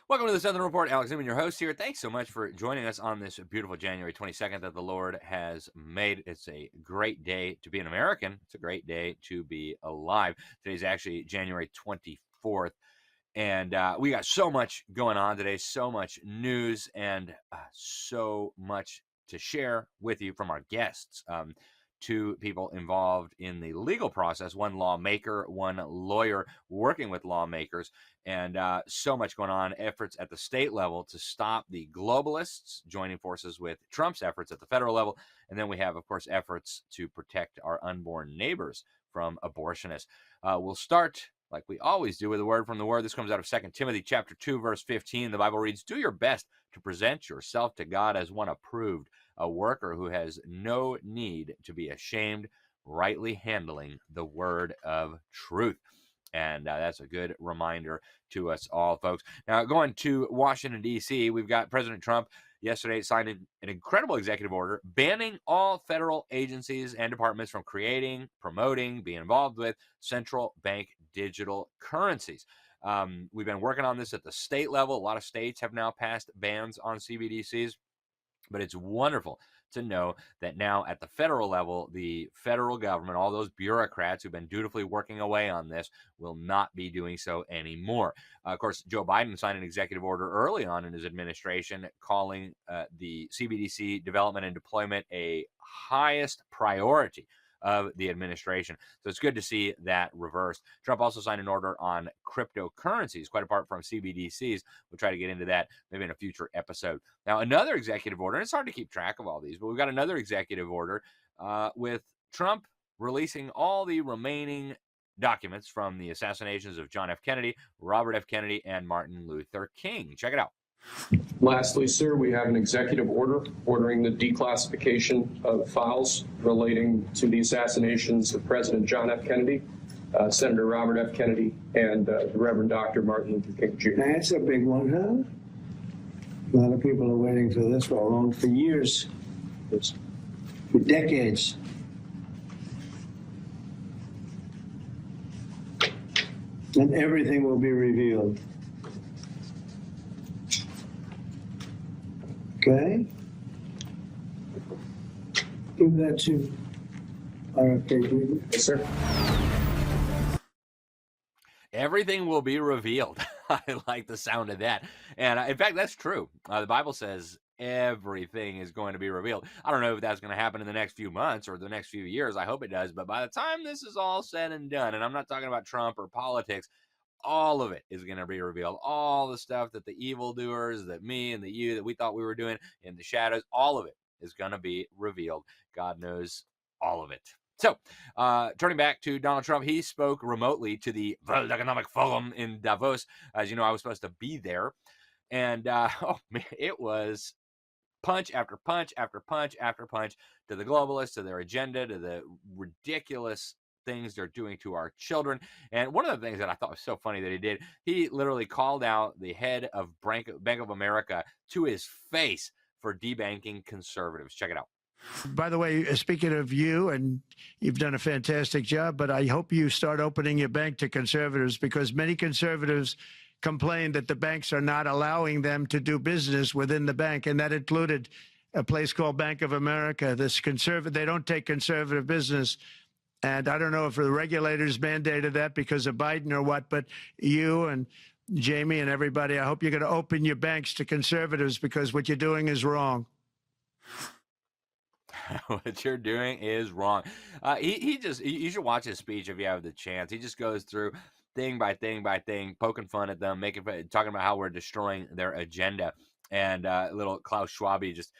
Welcome to the Sentinel Report. Alex Newman, your host here. Thanks so much for joining us on this beautiful January 22nd that the Lord has made. It's a great day to be an American. It's a great day to be alive. Today's actually January 24th. And we got so much going on today, so much news, and so much to share with you from our guests. Two people involved in the legal process, one lawmaker, one lawyer working with lawmakers, and so much going on. Efforts at the state level to stop the globalists joining forces with Trump's efforts at the federal level. And then we have, of course, efforts to protect our unborn neighbors from abortionists. We'll start like we always do with a word from the word. This comes out of 2 Timothy chapter 2, verse 15. The Bible reads, "Do your best to present yourself to God as one approved, a worker who has no need to be ashamed, rightly handling the word of truth." And that's a good reminder to us all, folks. Now, going to Washington, D.C., we've got President Trump yesterday signed an incredible executive order banning all federal agencies and departments from creating, promoting, being involved with central bank digital currencies. We've been working on this at the state level. A lot of states have now passed bans on CBDCs, but it's wonderful to know that now at the federal level, the federal government, all those bureaucrats who've been dutifully working away on this, will not be doing so anymore. Of course, Joe Biden signed an executive order early on in his administration calling the CBDC development and deployment a highest priority of the administration. So it's good to see that reversed. Trump also signed an order on cryptocurrencies, quite apart from CBDCs. We'll try to get into that maybe in a future episode. Now, another executive order, and it's hard to keep track of all these, but we've got another executive order with Trump releasing all the remaining documents from the assassinations of John F. Kennedy, Robert F. Kennedy, and Martin Luther King. Check it out. Lastly, sir, we have an executive order ordering the declassification of files relating to the assassinations of President John F. Kennedy, Senator Robert F. Kennedy, and the Reverend Dr. Martin Luther King Jr. That's a big one, huh? A lot of people are waiting for this for years, for decades. And everything will be revealed. Okay? Give that to RFK. Yes, sir. Everything will be revealed. I like the sound of that. And in fact, that's true. The Bible says everything is going to be revealed. I don't know if that's going to happen in the next few months or the next few years. I hope it does. But by the time this is all said and done, and I'm not talking about Trump or politics, all of it is going to be revealed. All the stuff that the evildoers, that me and that you, that we thought we were doing in the shadows, all of it is going to be revealed. God knows all of it. So, turning back to Donald Trump, he spoke remotely to the World Economic Forum in Davos. As you know, I was supposed to be there. And, oh man, it was punch after punch after punch after punch to the globalists, to their agenda, to the ridiculous things they're doing to our children. And one of the things that I thought was so funny that he did, he literally called out the head of Bank of America to his face for debanking conservatives. Check it out. By the way, speaking of you, and you've done a fantastic job, but I hope you start opening your bank to conservatives, because many conservatives complain that the banks are not allowing them to do business within the bank, and that included a place called Bank of America. They don't take conservative business. And I don't know if the regulators mandated that because of Biden or what, but you and Jamie and everybody, I hope you're going to open your banks to conservatives, because what you're doing is wrong. What you're doing is wrong. You should watch his speech if you have the chance. He just goes through thing by thing by thing, poking fun at them, talking about how we're destroying their agenda. And little Klaus Schwab just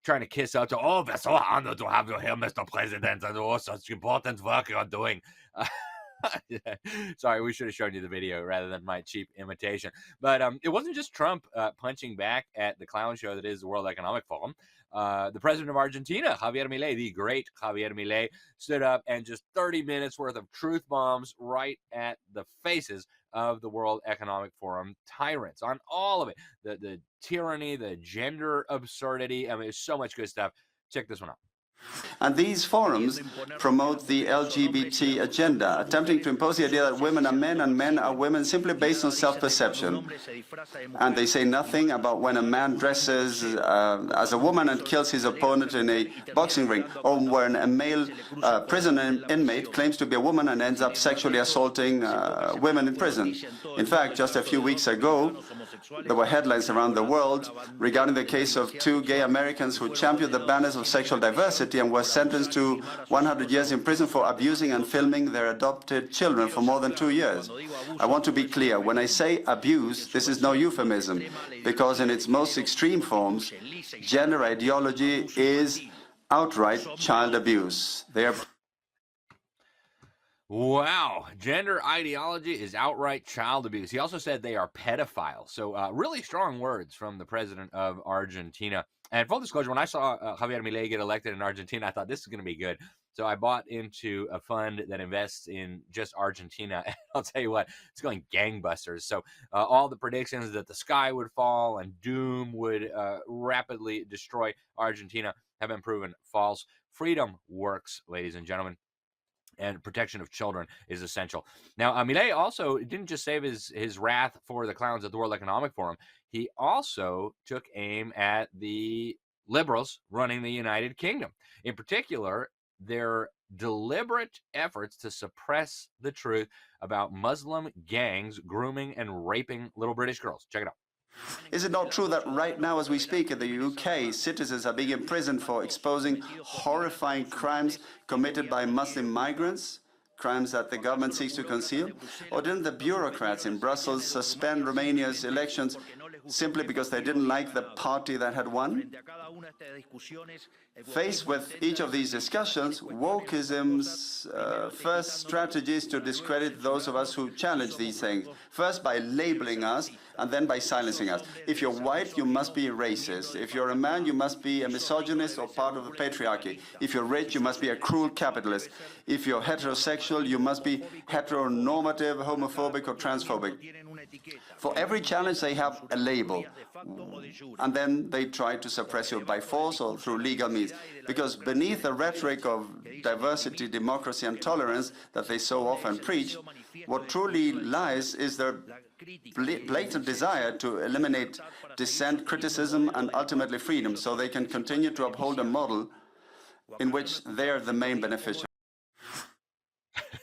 trying to kiss up to, "Oh, we're so honored to have you here, Mr. President, and oh, such important work you're doing." Sorry, we should have shown you the video rather than my cheap imitation. But it wasn't just Trump punching back at the clown show that is the World Economic Forum. The president of Argentina, Javier Milei, the great Javier Milei, stood up and just 30 minutes worth of truth bombs right at the faces of the World Economic Forum tyrants on all of it. The tyranny, the gender absurdity. I mean, there's so much good stuff. Check this one out. And these forums promote the LGBT agenda, attempting to impose the idea that women are men and men are women simply based on self-perception. And they say nothing about when a man dresses as a woman and kills his opponent in a boxing ring, or when a male prison inmate claims to be a woman and ends up sexually assaulting women in prison. In fact, just a few weeks ago, there were headlines around the world regarding the case of two gay Americans who championed the banners of sexual diversity and were sentenced to 100 years in prison for abusing and filming their adopted children for more than 2 years. I want to be clear. When I say abuse, this is no euphemism, because in its most extreme forms, gender ideology is outright child abuse. They are... Wow, gender ideology is outright child abuse. He also said they are pedophiles. So really strong words from the president of Argentina. And full disclosure, when I saw Javier Milei get elected in Argentina, I thought this is going to be good. So I bought into a fund that invests in just Argentina. And I'll tell you what, it's going gangbusters. So all the predictions that the sky would fall and doom would rapidly destroy Argentina have been proven false. Freedom works, ladies and gentlemen. And protection of children is essential. Now, Milei also didn't just save his wrath for the clowns at the World Economic Forum. He also took aim at the liberals running the United Kingdom. In particular, their deliberate efforts to suppress the truth about Muslim gangs grooming and raping little British girls. Check it out. Is it not true that right now, as we speak, in the UK, citizens are being imprisoned for exposing horrifying crimes committed by Muslim migrants, crimes that the government seeks to conceal? Or didn't the bureaucrats in Brussels suspend Romania's elections simply because they didn't like the party that had won? Faced with each of these discussions, wokeism's first strategy is to discredit those of us who challenge these things, first by labeling us and then by silencing us. If you're white, you must be a racist. If you're a man, you must be a misogynist or part of the patriarchy. If you're rich, you must be a cruel capitalist. If you're heterosexual, you must be heteronormative, homophobic, or transphobic. For every challenge, they have a label, and then they try to suppress you by force or through legal means. Because beneath the rhetoric of diversity, democracy, and tolerance that they so often preach, what truly lies is their blatant desire to eliminate dissent, criticism, and ultimately freedom, so they can continue to uphold a model in which they're the main beneficiary.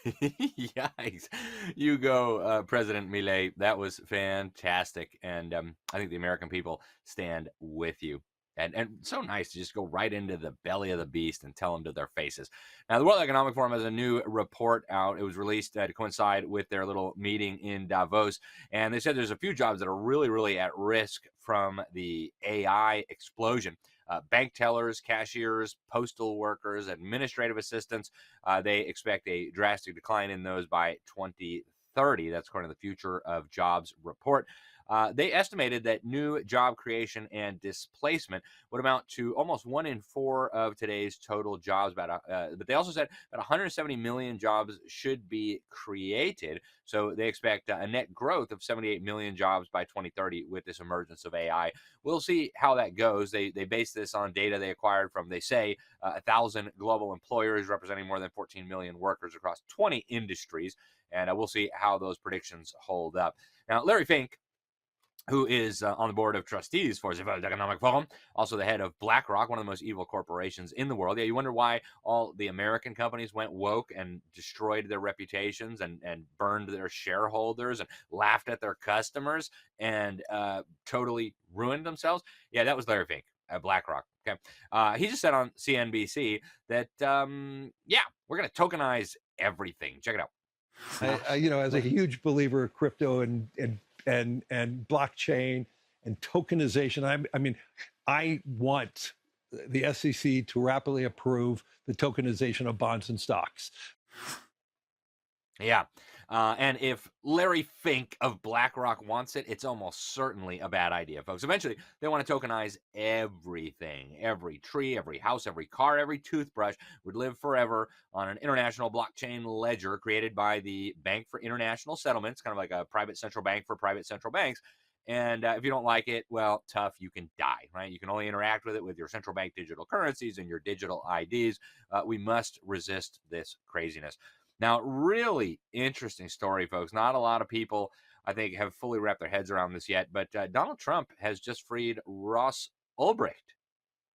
Yikes. You go, President Milei. That was fantastic. And I think the American people stand with you. And so nice to just go right into the belly of the beast and tell them to their faces. Now, the World Economic Forum has a new report out. It was released to coincide with their little meeting in Davos. And they said there's a few jobs that are really, really at risk from the AI explosion. Bank tellers, cashiers, postal workers, administrative assistants, they expect a drastic decline in those by 2030. That's according to the Future of Jobs report. They estimated that new job creation and displacement would amount to almost 1 in 4 of today's total jobs. But they also said that 170 million jobs should be created. So they expect a net growth of 78 million jobs by 2030 with this emergence of AI. We'll see how that goes. They base this on data they acquired from, they say, 1,000 global employers representing more than 14 million workers across 20 industries. And we'll see how those predictions hold up. Now, Larry Fink, who is on the board of trustees for the World Economic Forum, also the head of BlackRock, one of the most evil corporations in the world. Yeah, you wonder why all the American companies went woke and destroyed their reputations and burned their shareholders and laughed at their customers and totally ruined themselves. Yeah, that was Larry Fink at BlackRock. Okay, he just said on CNBC that, yeah, we're going to tokenize everything. Check it out. As a huge believer of crypto and blockchain and tokenization, I want the SEC to rapidly approve the tokenization of bonds and stocks. Yeah. And if Larry Fink of BlackRock wants it, it's almost certainly a bad idea, folks. Eventually, they want to tokenize everything. Every tree, every house, every car, every toothbrush would live forever on an international blockchain ledger created by the Bank for International Settlements, kind of like a private central bank for private central banks. And if you don't like it, well, tough, you can die, right? You can only interact with it with your central bank digital currencies and your digital IDs. We must resist this craziness. Now, really interesting story, folks. Not a lot of people, I think, have fully wrapped their heads around this yet, but Donald Trump has just freed Ross Ulbricht,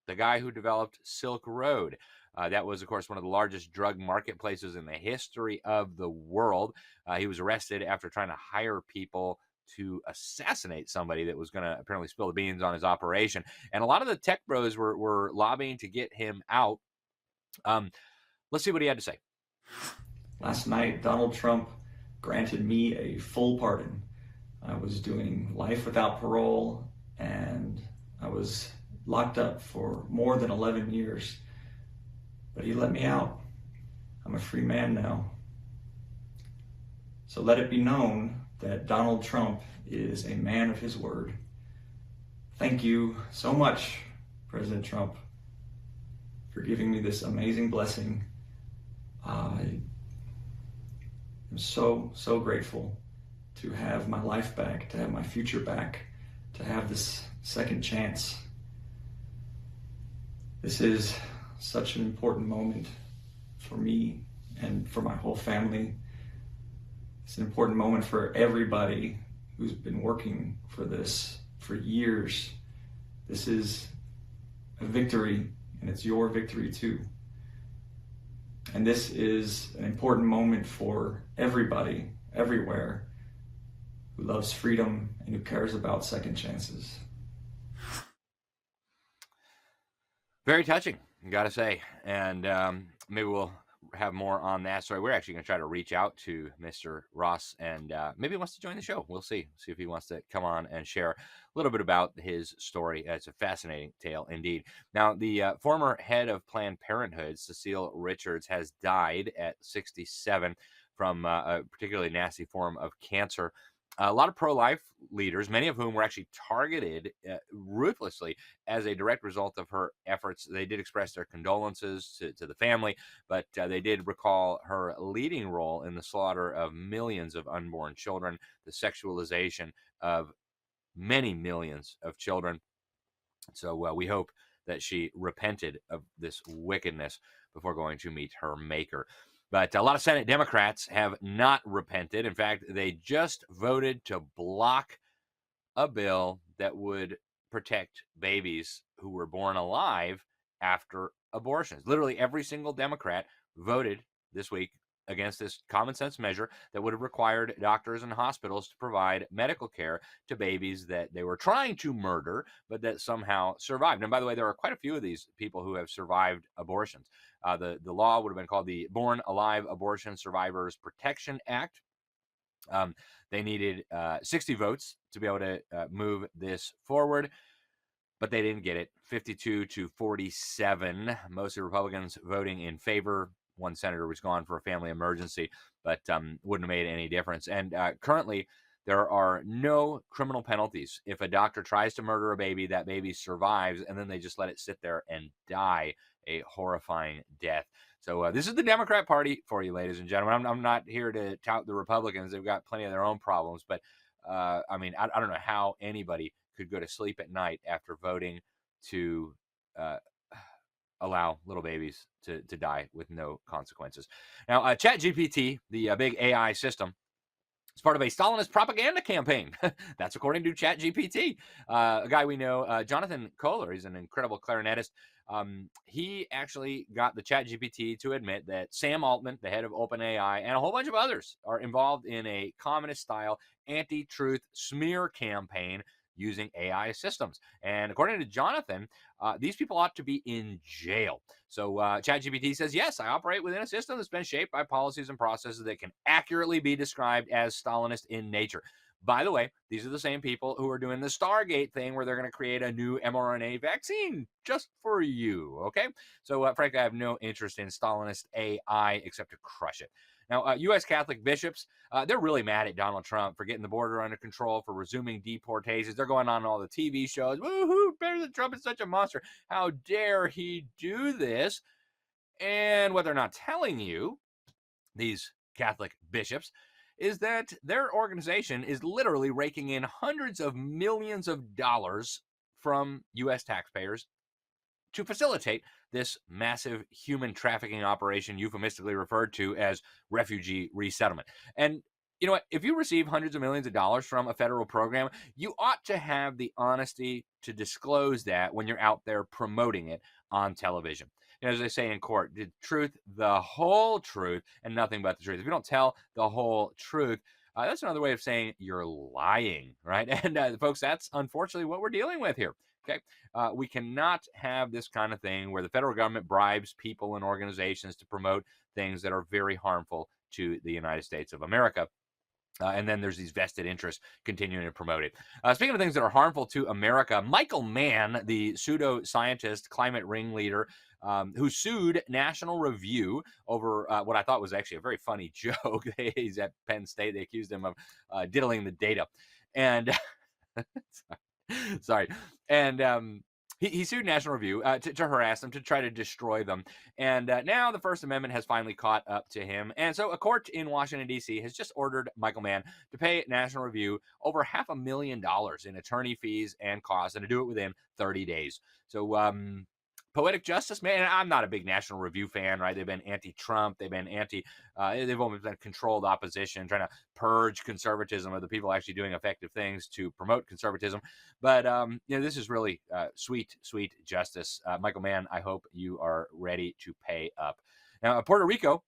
the guy who developed Silk Road. That was, of course, one of the largest drug marketplaces in the history of the world. He was arrested after trying to hire people to assassinate somebody that was going to apparently spill the beans on his operation. And a lot of the tech bros were lobbying to get him out. Let's see what he had to say. Last night, Donald Trump granted me a full pardon. I was doing life without parole, and I was locked up for more than 11 years. But he let me out. I'm a free man now. So let it be known that Donald Trump is a man of his word. Thank you so much, President Trump, for giving me this amazing blessing. I am so grateful to have my life back, to have my future back, to have this second chance. This is such an important moment for me and for my whole family. It's an important moment for everybody who's been working for this for years. This is a victory, and it's your victory too. And this is an important moment for everybody, everywhere, who loves freedom and who cares about second chances. Very touching, gotta say. And maybe we'll have more on that story. We're actually going to try to reach out to Mr. Ross, and maybe he wants to join the show. We'll see if he wants to come on and share a little bit about his story. It's a fascinating tale indeed. Now, the former head of Planned Parenthood, Cecile Richards, has died at 67 from a particularly nasty form of cancer. A lot of pro-life leaders, many of whom were actually targeted ruthlessly as a direct result of her efforts. They did express their condolences to the family, but they did recall her leading role in the slaughter of millions of unborn children, the sexualization of many millions of children. So we hope that she repented of this wickedness before going to meet her maker. But a lot of Senate Democrats have not repented. In fact, they just voted to block a bill that would protect babies who were born alive after abortions. Literally every single Democrat voted this week against this common sense measure that would have required doctors and hospitals to provide medical care to babies that they were trying to murder, but that somehow survived. And by the way, there are quite a few of these people who have survived abortions. The law would have been called the Born Alive Abortion Survivors Protection Act. They needed 60 votes to be able to move this forward, but they didn't get it. 52 to 47, mostly Republicans voting in favor. One senator was gone for a family emergency, but wouldn't have made any difference. And currently, there are no criminal penalties if a doctor tries to murder a baby, that baby survives, and then they just let it sit there and die a horrifying death. So this is the Democrat Party for you, ladies and gentlemen. I'm not here to tout the Republicans. They've got plenty of their own problems. But, I mean, I don't know how anybody could go to sleep at night after voting to allow little babies to die with no consequences. Now, ChatGPT, the big AI system, is part of a Stalinist propaganda campaign. That's according to ChatGPT. A guy we know, Jonathan Kohler, he's an incredible clarinetist. He actually got the ChatGPT to admit that Sam Altman, the head of OpenAI, and a whole bunch of others are involved in a communist-style anti-truth smear campaign using AI systems. And according to Jonathan, these people ought to be in jail. So ChatGPT says, yes, I operate within a system that's been shaped by policies and processes that can accurately be described as Stalinist in nature. By the way, these are the same people who are doing the Stargate thing where they're going to create a new mRNA vaccine just for you, okay? So frankly, I have no interest in Stalinist AI except to crush it. Now, U.S. Catholic bishops, they're really mad at Donald Trump for getting the border under control, for resuming deportations. They're going on all the TV shows. Woohoo, President Trump is such a monster. How dare he do this? And what they're not telling you, these Catholic bishops, is that their organization is literally raking in hundreds of millions of dollars from U.S. taxpayers to facilitate this massive human trafficking operation, euphemistically referred to as refugee resettlement. And you know what? If you receive hundreds of millions of dollars from a federal program, you ought to have the honesty to disclose that when you're out there promoting it on television. You know, as they say in court, the truth, the whole truth, and nothing but the truth. If you don't tell the whole truth, that's another way of saying you're lying, right? And folks, that's unfortunately what we're dealing with here. Okay, we cannot have this kind of thing where the federal government bribes people and organizations to promote things that are very harmful to the United States of America. And then there's these vested interests continuing to promote it. Speaking of things that are harmful to America, Michael Mann, the pseudo-scientist, climate ringleader, who sued National Review over what I thought was actually a very funny joke. He's at Penn State. They accused him of diddling the data. And sorry. And he sued National Review to harass them, to try to destroy them. And now the First Amendment has finally caught up to him. And so a court in Washington, D.C. has just ordered Michael Mann to pay National Review over $500,000 in attorney fees and costs, and to do it within 30 days. So poetic justice, man. I'm not a big National Review fan, right? They've been anti-Trump. They've been they've always been controlled opposition, trying to purge conservatism of the people actually doing effective things to promote conservatism. But, you know, this is really sweet, sweet justice. Michael Mann, I hope you are ready to pay up. Now, Puerto Rico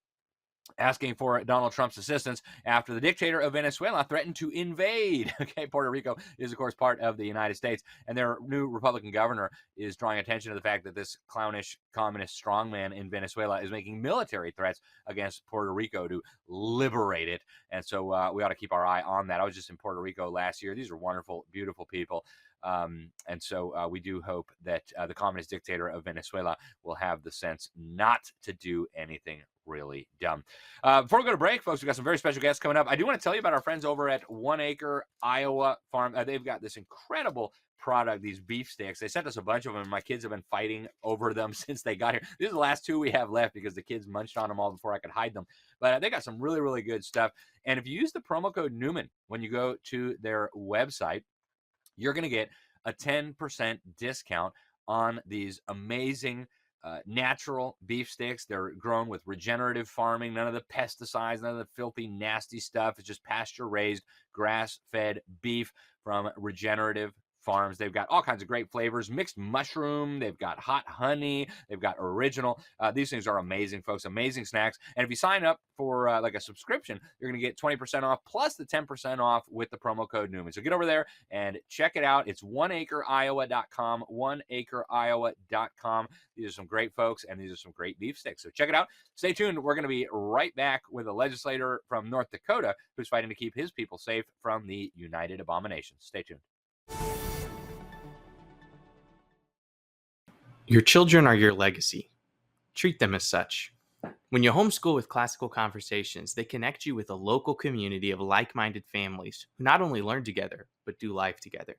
asking for Donald Trump's assistance after the dictator of Venezuela threatened to invade. Okay, Puerto Rico is, of course, part of the United States, and their new Republican governor is drawing attention to the fact that this clownish communist strongman in Venezuela is making military threats against Puerto Rico to liberate it. And so we ought to keep our eye on that. I was just in Puerto Rico last year. These are wonderful, beautiful people. And so we do hope that the communist dictator of Venezuela will have the sense not to do anything really dumb. Before we go to break, folks, we've got some very special guests coming up. I do want to tell you about our friends over at 1 Acre Iowa Farm. They've got this incredible product, these beef sticks. They sent us a bunch of them, and my kids have been fighting over them since they got here. These are the last two we have left because the kids munched on them all before I could hide them. But they got some really, really good stuff. And if you use the promo code Newman when you go to their website, you're going to get a 10% discount on these amazing natural beef sticks. They're grown with regenerative farming, none of the pesticides, none of the filthy, nasty stuff. It's just pasture-raised, grass-fed beef from regenerative farms. They've got all kinds of great flavors, mixed mushroom, they've got hot honey, they've got original. These things are amazing, folks, amazing snacks. And if you sign up for like a subscription, you're going to get 20% off plus the 10% off with the promo code Newman. So get over there and check it out. It's 1acreiowa.com, 1acreiowa.com. These are some great folks, and these are some great beef sticks. So check it out. Stay tuned. We're going to be right back with a legislator from North Dakota who's fighting to keep his people safe from the United Abominations. Stay tuned. Your children are your legacy. Treat them as such. When you homeschool with Classical Conversations, they connect you with a local community of like-minded families who not only learn together, but do life together.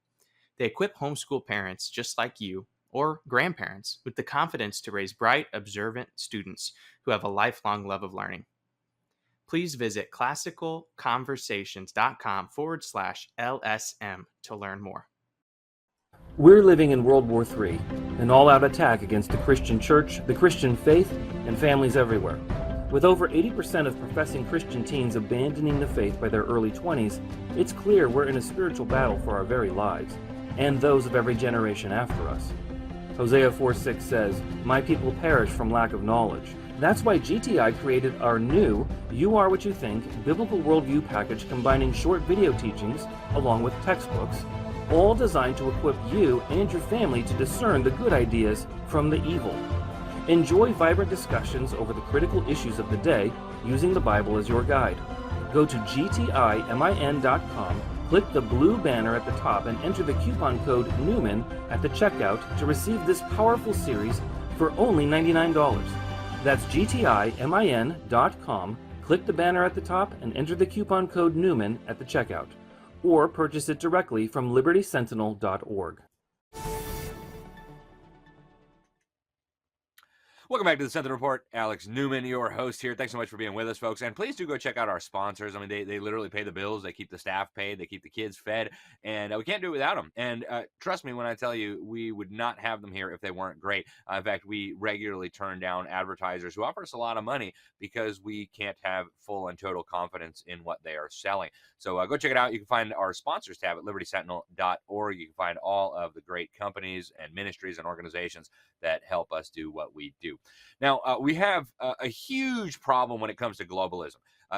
They equip homeschool parents just like you, or grandparents, with the confidence to raise bright, observant students who have a lifelong love of learning. Please visit classicalconversations.com/LSM to learn more. We're living in World War III, an all-out attack against the Christian church, the Christian faith, and families everywhere. With over 80% of professing Christian teens abandoning the faith by their early 20s, it's clear we're in a spiritual battle for our very lives, and those of every generation after us. Hosea 4:6 says, "My people perish from lack of knowledge." That's why GTI created our new You Are What You Think Biblical Worldview package, combining short video teachings along with textbooks, all designed to equip you and your family to discern the good ideas from the evil. Enjoy vibrant discussions over the critical issues of the day using the Bible as your guide. Go to gtimin.com, click the blue banner at the top, and enter the coupon code Newman at the checkout to receive this powerful series for only $99. That's gtimin.com, click the banner at the top, and enter the coupon code Newman at the checkout. Or purchase it directly from libertysentinel.org. Welcome Welcome back to the Sentinel Report. Alex Newman, your host here. Thanks so much for being with us, folks. And please do go check out our sponsors. I mean, they literally pay the bills. They keep the staff paid. They keep the kids fed. And we can't do it without them. And trust me when I tell you, we would not have them here if they weren't great. In fact, we regularly turn down advertisers who offer us a lot of money because we can't have full and total confidence in what they are selling. So go check it out. You can find our sponsors tab at libertysentinel.org. You can find all of the great companies and ministries and organizations that help us do what we do. Now, we have a huge problem when it comes to globalism.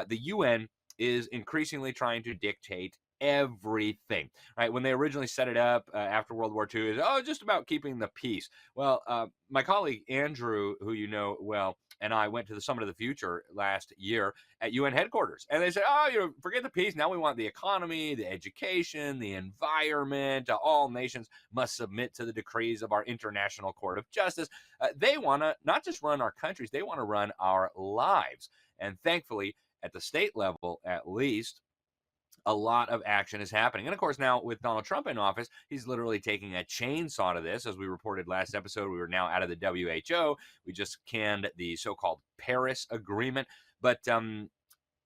The UN is increasingly trying to dictate everything, right? When they originally set it up after World War II, it's just about keeping the peace. Well, my colleague Andrew, who you know well, and I went to the Summit of the Future last year at UN headquarters, and they said, forget the peace. Now we want the economy, the education, the environment. All nations must submit to the decrees of our International Court of Justice. They want to not just run our countries, they want to run our lives. And thankfully, at the state level, at least, a lot of action is happening. And of course, now with Donald Trump in office, he's literally taking a chainsaw to this. As we reported last episode, we were now out of the WHO. We just canned the so-called Paris Agreement. But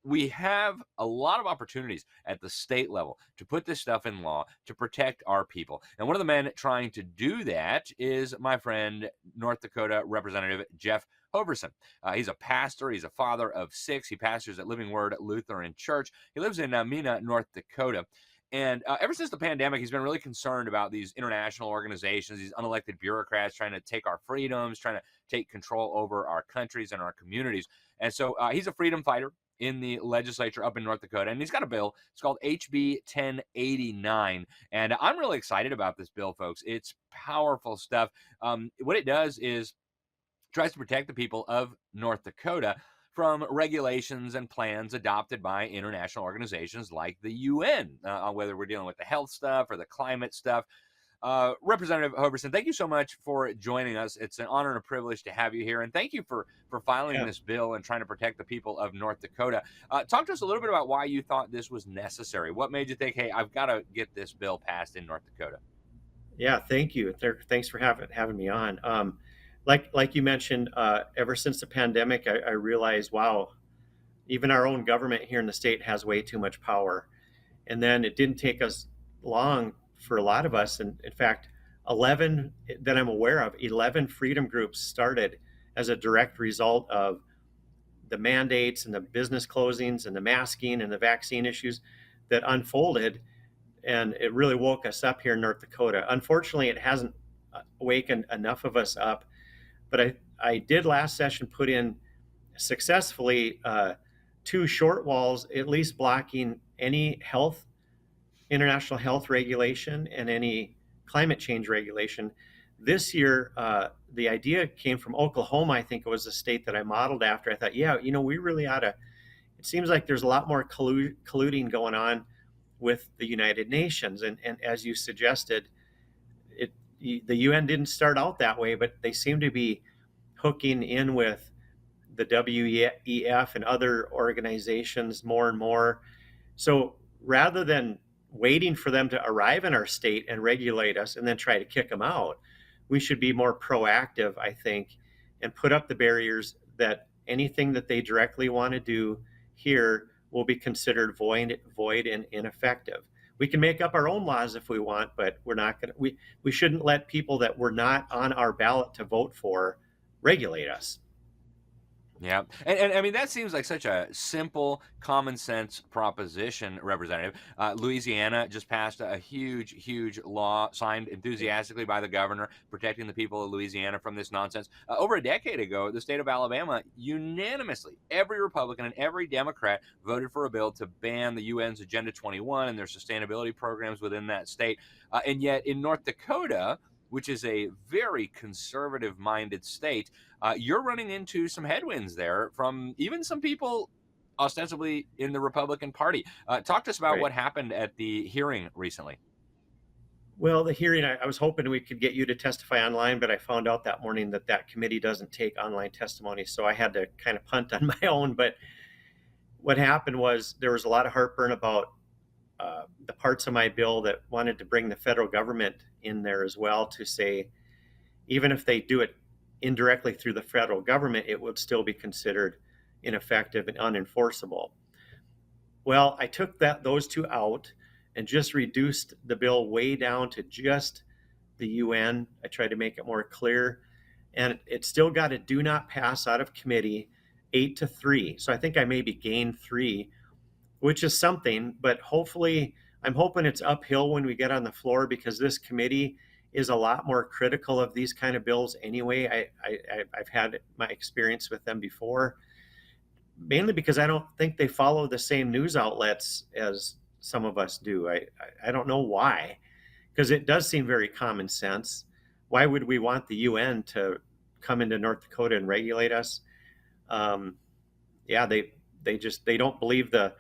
we have a lot of opportunities at the state level to put this stuff in law to protect our people. And one of the men trying to do that is my friend, North Dakota Representative Jeff Hoverson. He's a pastor. He's a father of 6. He pastors at Living Word Lutheran Church. He lives in Mina, North Dakota. And ever since the pandemic, he's been really concerned about these international organizations, these unelected bureaucrats trying to take our freedoms, trying to take control over our countries and our communities. And so he's a freedom fighter in the legislature up in North Dakota, and he's got a bill. It's called HB 1089, and I'm really excited about this bill, folks. It's powerful stuff. What it does is tries to protect the people of North Dakota from regulations and plans adopted by international organizations like the UN, whether we're dealing with the health stuff or the climate stuff. Representative Hoverson, thank you so much for joining us. It's an honor and a privilege to have you here, and thank you for filing this bill and trying to protect the people of North Dakota. Talk to us a little bit about why you thought this was necessary. What made you think, hey, I've got to get this bill passed in North Dakota? Yeah, thank you. Thanks for having me on. Like you mentioned, ever since the pandemic, I realized, wow, even our own government here in the state has way too much power. And then it didn't take us long for a lot of us. And in fact, 11 that I'm aware of, 11 freedom groups started as a direct result of the mandates and the business closings and the masking and the vaccine issues that unfolded. And it really woke us up here in North Dakota. Unfortunately, it hasn't awakened enough of us up. But I did last session put in successfully 2 short walls, at least blocking any international health regulation and any climate change regulation. This year, the idea came from Oklahoma. I think it was the state that I modeled after. I thought, we really ought to. It seems like there's a lot more colluding going on with the United Nations. And as you suggested, the UN didn't start out that way, but they seem to be hooking in with the WEF and other organizations more and more. So rather than waiting for them to arrive in our state and regulate us and then try to kick them out, we should be more proactive, I think, and put up the barriers that anything that they directly want to do here will be considered void and ineffective. We can make up our own laws if we want, but we're not going to. We shouldn't let people that were not on our ballot to vote for regulate us. Yeah. And I mean, that seems like such a simple, common sense proposition, Representative. Louisiana just passed a huge law signed enthusiastically by the governor, protecting the people of Louisiana from this nonsense. Over a decade ago, the state of Alabama unanimously, every Republican and every Democrat voted for a bill to ban the UN's Agenda 21 and their sustainability programs within that state. And yet in North Dakota, which is a very conservative-minded state, you're running into some headwinds there from even some people ostensibly in the Republican Party. Talk to us about what happened at the hearing recently. Well, the hearing, I was hoping we could get you to testify online, but I found out that morning that committee doesn't take online testimony, so I had to kind of punt on my own. But what happened was there was a lot of heartburn about the parts of my bill that wanted to bring the federal government in there as well to say, even if they do it indirectly through the federal government, it would still be considered ineffective and unenforceable. Well, I took those two out and just reduced the bill way down to just the UN. I tried to make it more clear, and it still got a do not pass out of committee 8-3. So I think I maybe gained 3, which is something, but hopefully I'm hoping it's uphill when we get on the floor, because this committee is a lot more critical of these kind of bills anyway. I've had my experience with them before, mainly because I don't think they follow the same news outlets as some of us do. I don't know why, because it does seem very common sense. Why would we want the UN to come into North Dakota and regulate us? Yeah, they don't believe the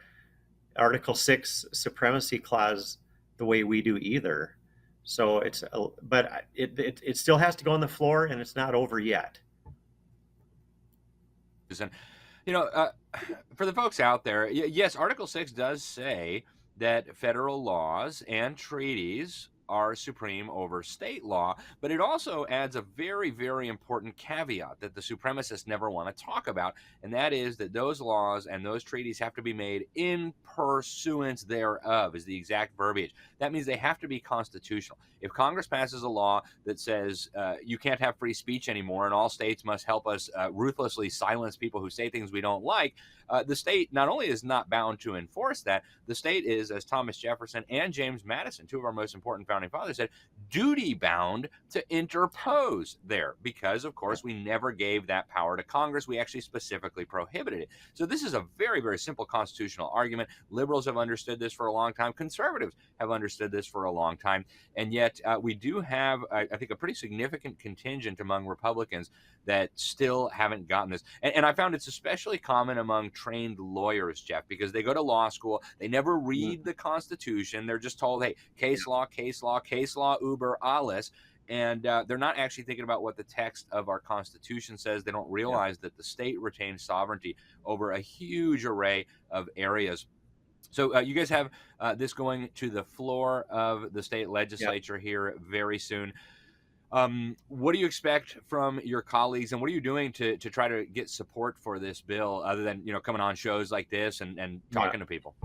Article 6 supremacy clause the way we do either. So but it still has to go on the floor, and it's not over yet. And, for the folks out there, yes, Article 6 does say that federal laws and treaties are supreme over state law, but it also adds a very, very important caveat that the supremacists never want to talk about, and that is that those laws and those treaties have to be made in pursuance thereof, is the exact verbiage. That means they have to be constitutional. If Congress passes a law that says you can't have free speech anymore and all states must help us ruthlessly silence people who say things we don't like, the state not only is not bound to enforce that, the state is, as Thomas Jefferson and James Madison, two of our most important founding fathers, said, duty bound to interpose there, because, of course, we never gave that power to Congress. We actually specifically prohibited it. So this is a very, very simple constitutional argument. Liberals have understood this for a long time. Conservatives have understood this for a long time. And yet we do have, I think, a pretty significant contingent among Republicans that still haven't gotten this. And I found it's especially common among trained lawyers, Jeff, because they go to law school. They never read the Constitution. They're just told, hey, case law, case law, case law, uber alles. And they're not actually thinking about what the text of our Constitution says. They don't realize that the state retains sovereignty over a huge array of areas. So you guys have this going to the floor of the state legislature here very soon. What do you expect from your colleagues, and what are you doing to try to get support for this bill, other than coming on shows like this and talking to people?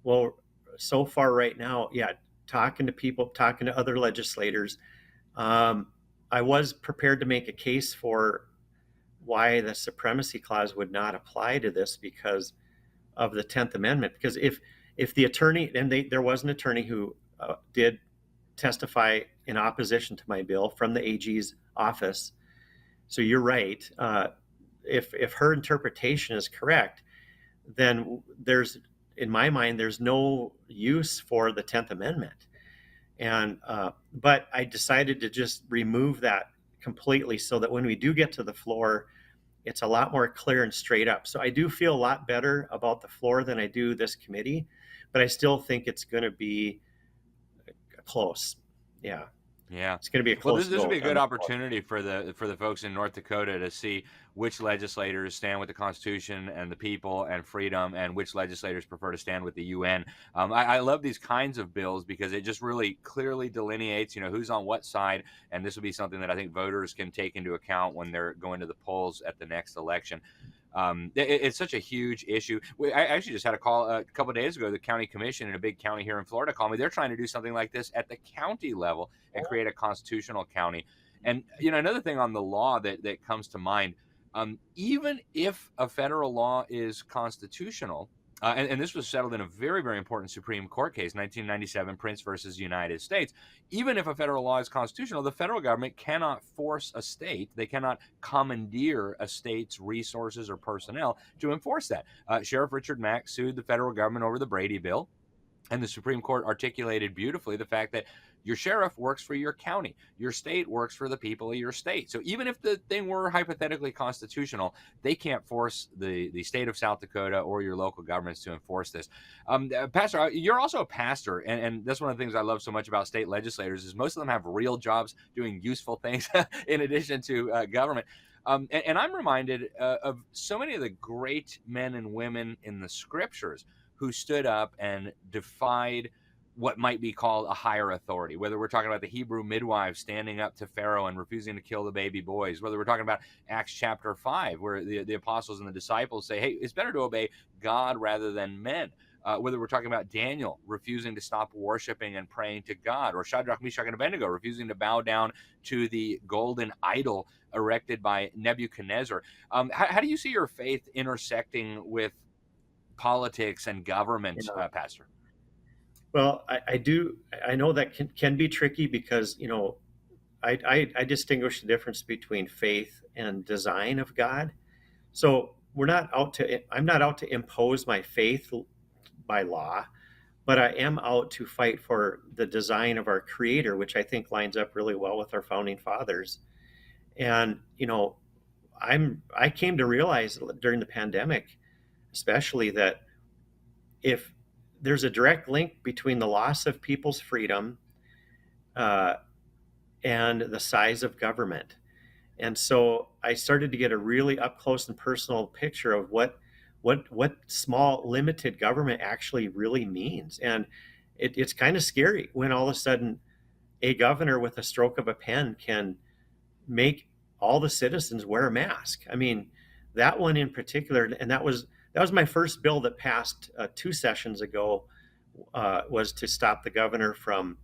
Well, so far right now, talking to people, talking to other legislators. I was prepared to make a case for why the supremacy clause would not apply to this because of the 10th Amendment. Because if the attorney, and there was an attorney who did testify in opposition to my bill from the AG's office. So you're right. If her interpretation is correct, then in my mind, there's no use for the 10th Amendment. And but I decided to just remove that completely so that when we do get to the floor, it's a lot more clear and straight up. So I do feel a lot better about the floor than I do this committee, but I still think it's going to be close. Yeah. It's going to be a close. Well, this will be a good opportunity for the folks in North Dakota to see which legislators stand with the Constitution and the people and freedom, and which legislators prefer to stand with the UN. I love these kinds of bills because it just really clearly delineates, who's on what side, and this will be something that I think voters can take into account when they're going to the polls at the next election. It's such a huge issue. I actually just had a call a couple of days ago. The county commission in a big county here in Florida called me. They're trying to do something like this at the county level and create a constitutional county. And another thing on the law that comes to mind, even if a federal law is constitutional, and this was settled in a very, very important Supreme Court case, 1997, Prince versus United States. Even if a federal law is constitutional, the federal government cannot force a state. They cannot commandeer a state's resources or personnel to enforce that. Sheriff Richard Mack sued the federal government over the Brady Bill, and the Supreme Court articulated beautifully the fact that your sheriff works for your county. Your state works for the people of your state. So even if the thing were hypothetically constitutional, they can't force the state of South Dakota or your local governments to enforce this. Pastor, you're also a pastor, and that's one of the things I love so much about state legislators is most of them have real jobs doing useful things in addition to government. And I'm reminded of so many of the great men and women in the scriptures who stood up and defied what might be called a higher authority, whether we're talking about the Hebrew midwives standing up to Pharaoh and refusing to kill the baby boys, whether we're talking about Acts chapter 5, where the apostles and the disciples say, hey, it's better to obey God rather than men. Whether we're talking about Daniel refusing to stop worshiping and praying to God, or Shadrach, Meshach, and Abednego refusing to bow down to the golden idol erected by Nebuchadnezzar. How do you see your faith intersecting with politics and government, Pastor? Well, I do. I know that can be tricky because, I distinguish the difference between faith and design of God. So I'm not out to impose my faith by law, but I am out to fight for the design of our Creator, which I think lines up really well with our founding fathers. And, I came to realize during the pandemic, especially, that if there's a direct link between the loss of people's freedom and the size of government. And so I started to get a really up close and personal picture of what small limited government actually really means. And it's kind of scary when all of a sudden a governor with a stroke of a pen can make all the citizens wear a mask. I mean, that one in particular, and that was my first bill that passed 2 sessions ago, was to stop the governor from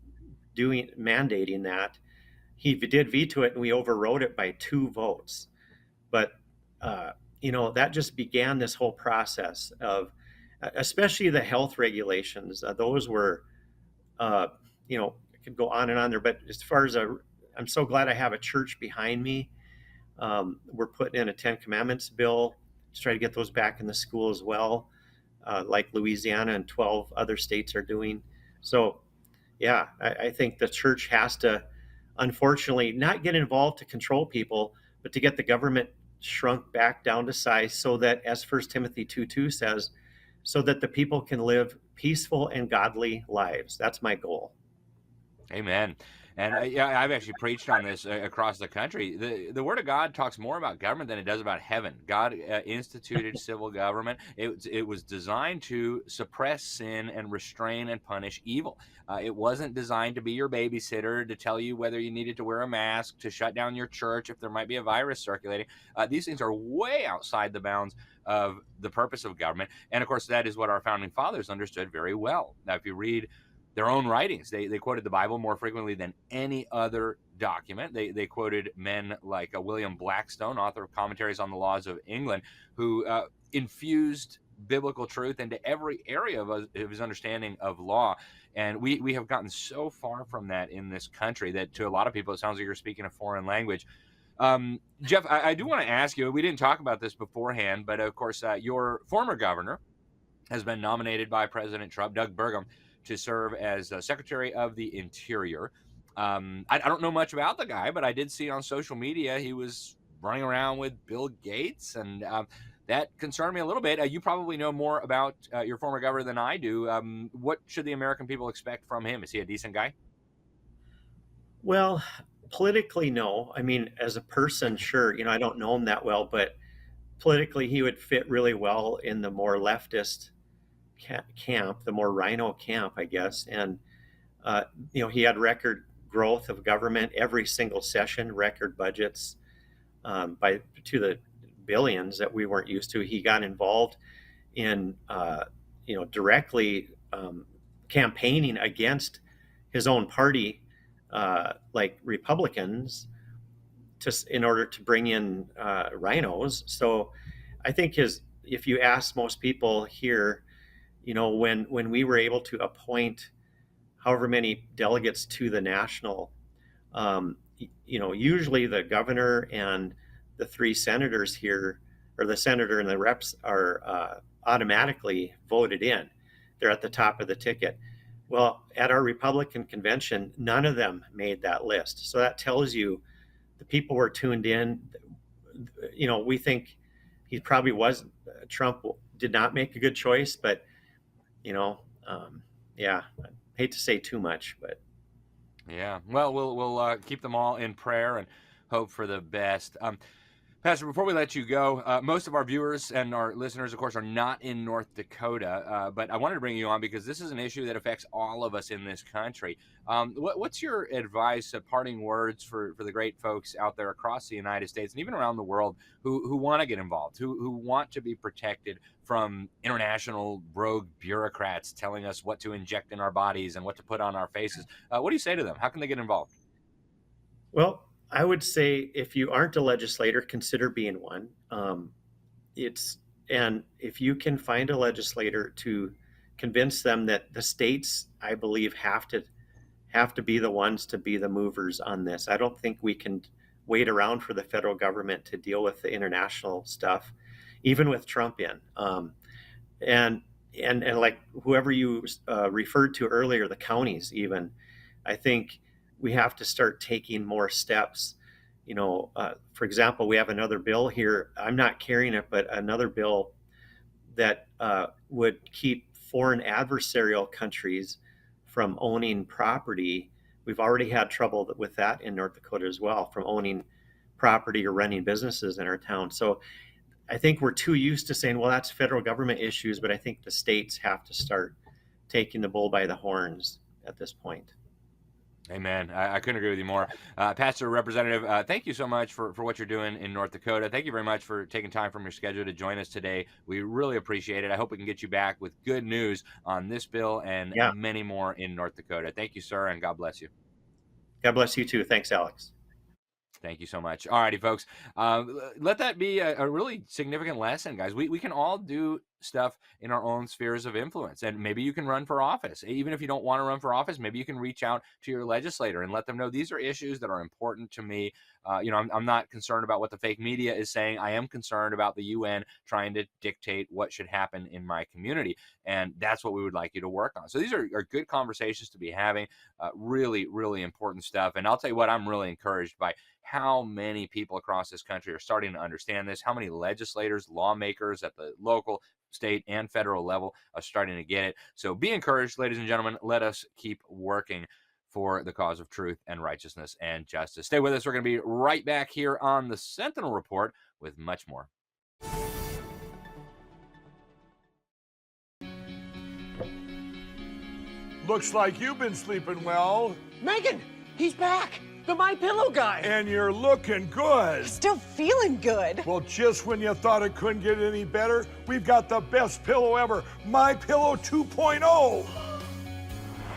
mandating that. He did veto it, and we overrode it by 2 votes. But that just began this whole process of, especially the health regulations. Those were, I could go on and on there. But as far as I'm so glad I have a church behind me. We're putting in a 10 Commandments bill to try to get those back in the school as well, like Louisiana and 12 other states are doing. So, yeah, I think the church has to, unfortunately, not get involved to control people, but to get the government shrunk back down to size so that, as 1 Timothy 2:2 says, so that the people can live peaceful and godly lives. That's my goal. Amen. And I've actually preached on this across the country. The Word of God talks more about government than it does about heaven. God instituted civil government. It was designed to suppress sin and restrain and punish evil. It wasn't designed to be your babysitter, to tell you whether you needed to wear a mask, to shut down your church if there might be a virus circulating. These things are way outside the bounds of the purpose of government. And of course, that is what our founding fathers understood very well. Now, if you read their own writings, they quoted the Bible more frequently than any other document. They quoted men like William Blackstone, author of Commentaries on the Laws of England, who infused biblical truth into every area of his understanding of law. And we have gotten so far from that in this country that to a lot of people, it sounds like you're speaking a foreign language. Jeff, I do want to ask you, we didn't talk about this beforehand, but of course, your former governor has been nominated by President Trump, Doug Burgum, to serve as Secretary of the Interior. I don't know much about the guy, but I did see on social media he was running around with Bill Gates, and that concerned me a little bit. You probably know more about your former governor than I do. What should the American people expect from him? Is he a decent guy? Well, politically, no. I mean, as a person, sure. I don't know him that well, but politically, he would fit really well in the more leftist camp, the more rhino camp, I guess. And he had record growth of government every single session, record budgets to the billions that we weren't used to. He got involved in directly campaigning against his own party, like Republicans, in order to bring in rhinos. So I think if you ask most people here, when we were able to appoint however many delegates to the national, usually the governor and the 3 senators here, or the senator and the reps, are automatically voted in. They're at the top of the ticket. Well, at our Republican convention, none of them made that list. So that tells you the people were tuned in. We think he probably Trump did not make a good choice, but I hate to say too much, but yeah. Well, we'll keep them all in prayer and hope for the best. Pastor, before we let you go, most of our viewers and our listeners, of course, are not in North Dakota, but I wanted to bring you on because this is an issue that affects all of us in this country. What's your advice, parting words for the great folks out there across the United States and even around the world who want to get involved, who want to be protected from international rogue bureaucrats telling us what to inject in our bodies and what to put on our faces? What do you say to them? How can they get involved? Well, I would say if you aren't a legislator, consider being one. And if you can find a legislator to convince them that the states, I believe, have to be the ones to be the movers on this. I don't think we can wait around for the federal government to deal with the international stuff, even with Trump in. And like whoever you referred to earlier, the counties even, I think we have to start taking more steps. For example, we have another bill here. I'm not carrying it, but another bill that would keep foreign adversarial countries from owning property. We've already had trouble with that in North Dakota as well, from owning property or running businesses in our town. So I think we're too used to saying, well, that's federal government issues, but I think the states have to start taking the bull by the horns at this point. Amen. I couldn't agree with you more. Pastor, Representative, thank you so much for what you're doing in North Dakota. Thank you very much for taking time from your schedule to join us today. We really appreciate it. I hope we can get you back with good news on this bill and many more in North Dakota. Thank you, sir, and God bless you. God bless you too. Thanks, Alex. Thank you so much. All righty, folks. Let that be a really significant lesson, guys. We can all do stuff in our own spheres of influence, and maybe you can run for office. Even if you don't want to run for office, maybe you can reach out to your legislator and let them know these are issues that are important to me. I'm not concerned about what the fake media is saying. I am concerned about the UN trying to dictate what should happen in my community, and that's what we would like you to work on. So these are good conversations to be having, really, really important stuff. And I'll tell you what, I'm really encouraged by how many people across this country are starting to understand this, how many legislators, lawmakers at the local, state, and federal level are starting to get it. So be encouraged, ladies and gentlemen. Let us keep working for the cause of truth and righteousness and justice. Stay with us. We're going to be right back here on the Sentinel Report with much more. Looks like you've been sleeping well. Megan, he's back. The My Pillow guy. And you're looking good. Still feeling good. Well, just when you thought it couldn't get any better, we've got the best pillow ever, My Pillow 2.0.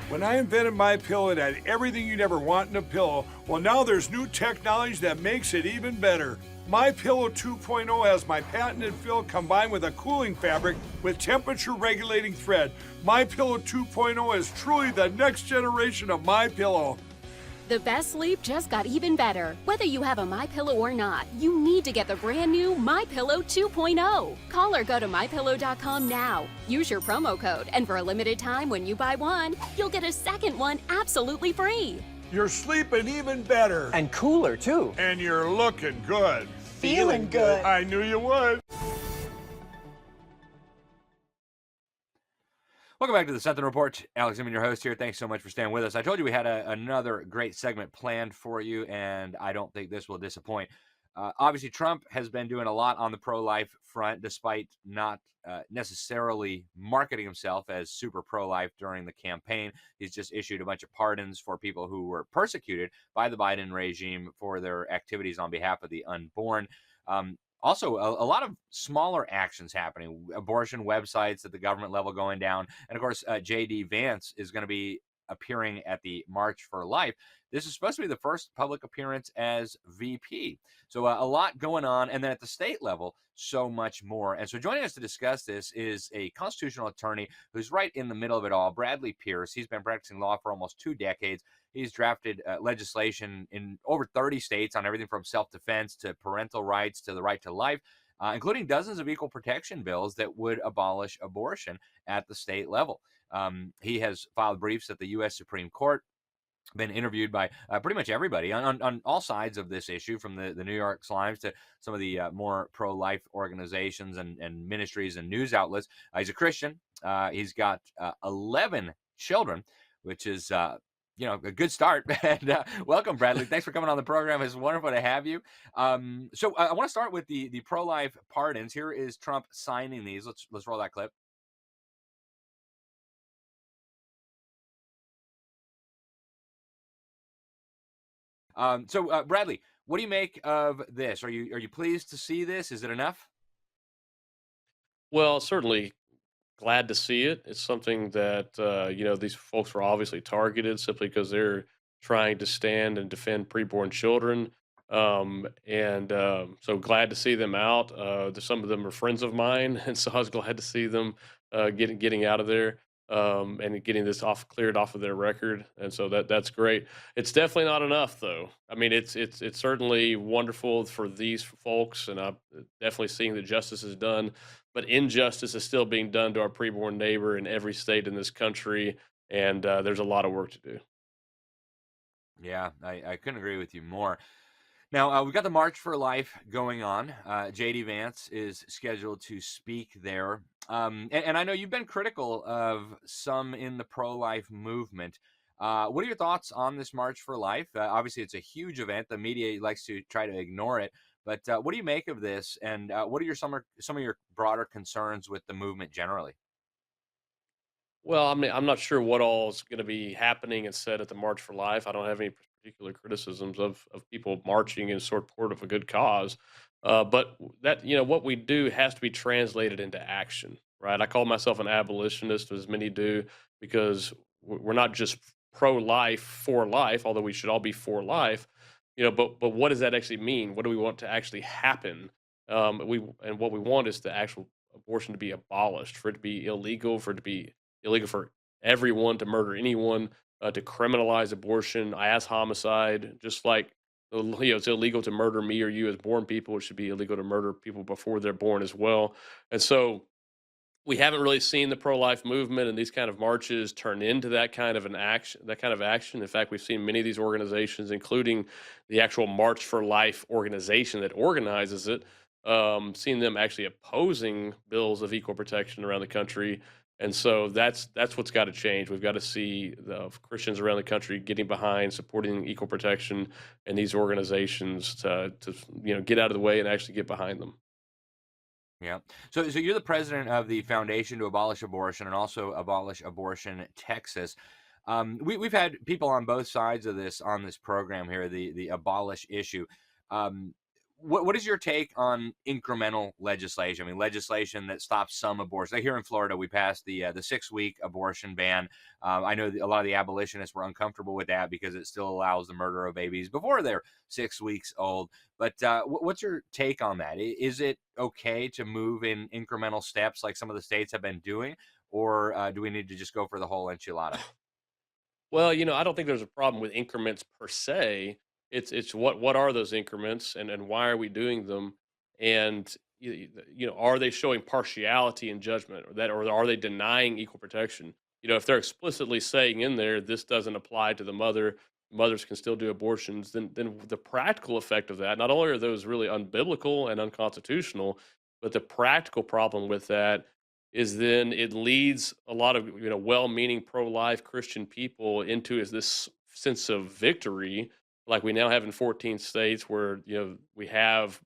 When I invented My Pillow, it had everything you'd ever want in a pillow. Well, now there's new technology that makes it even better. My Pillow 2.0 has my patented fill combined with a cooling fabric with temperature regulating thread. My Pillow 2.0 is truly the next generation of My Pillow. The best sleep just got even better. Whether you have a MyPillow or not, you need to get the brand new MyPillow 2.0. Call or go to MyPillow.com now. Use your promo code, and for a limited time when you buy one, you'll get a second one absolutely free. You're sleeping even better. And cooler, too. And you're looking good. Feeling good. I knew you would. Welcome back to the Sentinel Report. Alex Newman, your host here. Thanks so much for staying with us. I told you we had another great segment planned for you, and I don't think this will disappoint. Obviously, Trump has been doing a lot on the pro-life front, despite not necessarily marketing himself as super pro-life during the campaign. He's just issued a bunch of pardons for people who were persecuted by the Biden regime for their activities on behalf of the unborn. Also, a lot of smaller actions happening, abortion websites at the government level going down. And of course, J.D. Vance is going to be appearing at the March for Life. This is supposed to be the first public appearance as VP. So a lot going on. And then at the state level, so much more. And so joining us to discuss this is a constitutional attorney who's right in the middle of it all, Bradley Pierce. He's been practicing law for almost 2 decades. He's drafted legislation in over 30 states on everything from self-defense to parental rights to the right to life, including dozens of equal protection bills that would abolish abortion at the state level. He has filed briefs at the U.S. Supreme Court, been interviewed by pretty much everybody on all sides of this issue, from the New York Slimes to some of the more pro-life organizations and ministries and news outlets. He's a Christian. He's got 11 children, which is a good start. And welcome, Bradley. Thanks for coming on the program. It's wonderful to have you. So I want to start with the pro-life pardons. Here is Trump signing these. Let's roll that clip. So Bradley, what do you make of this? Are you pleased to see this? Is it enough? Well, certainly glad to see it. It's something that these folks were obviously targeted simply because they're trying to stand and defend preborn children. So glad to see them out. Some of them are friends of mine, and so I was glad to see them getting out of there and getting this cleared off of their record. And so that's great. It's definitely not enough, though. I mean, it's certainly wonderful for these folks, and I'm definitely seeing that justice is done. But injustice is still being done to our preborn neighbor in every state in this country, and there's a lot of work to do. Yeah, I couldn't agree with you more. Now, we've got the March for Life going on. J.D. Vance is scheduled to speak there. And I know you've been critical of some in the pro-life movement. What are your thoughts on this March for Life? Obviously, it's a huge event. The media likes to try to ignore it. But what do you make of this? And what are some of your broader concerns with the movement generally? Well, I mean, I'm not sure what all is going to be happening and said at the March for Life. I don't have any particular criticisms of people marching in support of a good cause. But that, what we do has to be translated into action, right? I call myself an abolitionist, as many do, because we're not just pro-life for life, although we should all be for life. But what does that actually mean? What do we want to actually happen? What we want is the actual abortion to be abolished, for it to be illegal, for it to be illegal for everyone to murder anyone, to criminalize abortion as homicide, just like it's illegal to murder me or you as born people. It should be illegal to murder people before they're born as well. And so we haven't really seen the pro-life movement and these kind of marches turn into that kind of action. In fact, we've seen many of these organizations, including the actual March for Life organization that organizes it, seen them actually opposing bills of equal protection around the country. And so that's what's got to change. We've got to see the Christians around the country getting behind, supporting equal protection, and these organizations to get out of the way and actually get behind them. Yeah. So you're the president of the Foundation to Abolish Abortion and also Abolish Abortion Texas. We've had people on both sides of this on this program here, the abolish issue. What is your take on incremental legislation? I mean, legislation that stops some abortions. Like here in Florida, we passed the 6-week abortion ban. I know a lot of the abolitionists were uncomfortable with that because it still allows the murder of babies before they're 6 weeks old. But what's your take on that? Is it okay to move in incremental steps like some of the states have been doing, or do we need to just go for the whole enchilada? Well, I don't think there's a problem with increments per se. It's what are those increments and why are we doing them? And are they showing partiality in judgment, or are they denying equal protection? If they're explicitly saying in there this doesn't apply to the mother, mothers can still do abortions, then the practical effect of that, not only are those really unbiblical and unconstitutional, but the practical problem with that is then it leads a lot of well-meaning pro-life Christian people into this sense of victory, like we now have in 14 states where we have